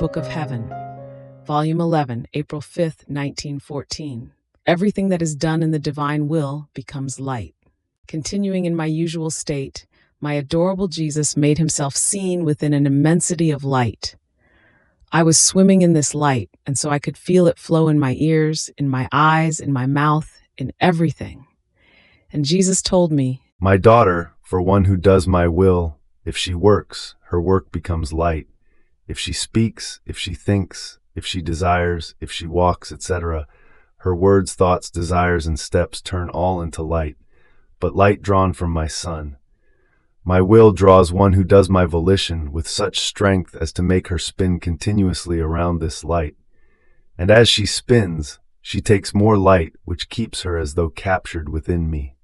Book of Heaven, Volume 11, April 5th, 1914. Everything that is done in the divine will becomes light. Continuing in my usual state, my adorable Jesus made himself seen within an immensity of light. I was swimming in this light, and so I could feel it flow in my ears, in my eyes, in my mouth, in everything. And Jesus told me, "My daughter, for one who does my will, if she works, her work becomes light. If she speaks, if she thinks, if she desires, if she walks, etc., her words, thoughts, desires, and steps turn all into light, but light drawn from my Son. My will draws one who does my volition with such strength as to make her spin continuously around this light. And as she spins, she takes more light, which keeps her as though captured within me.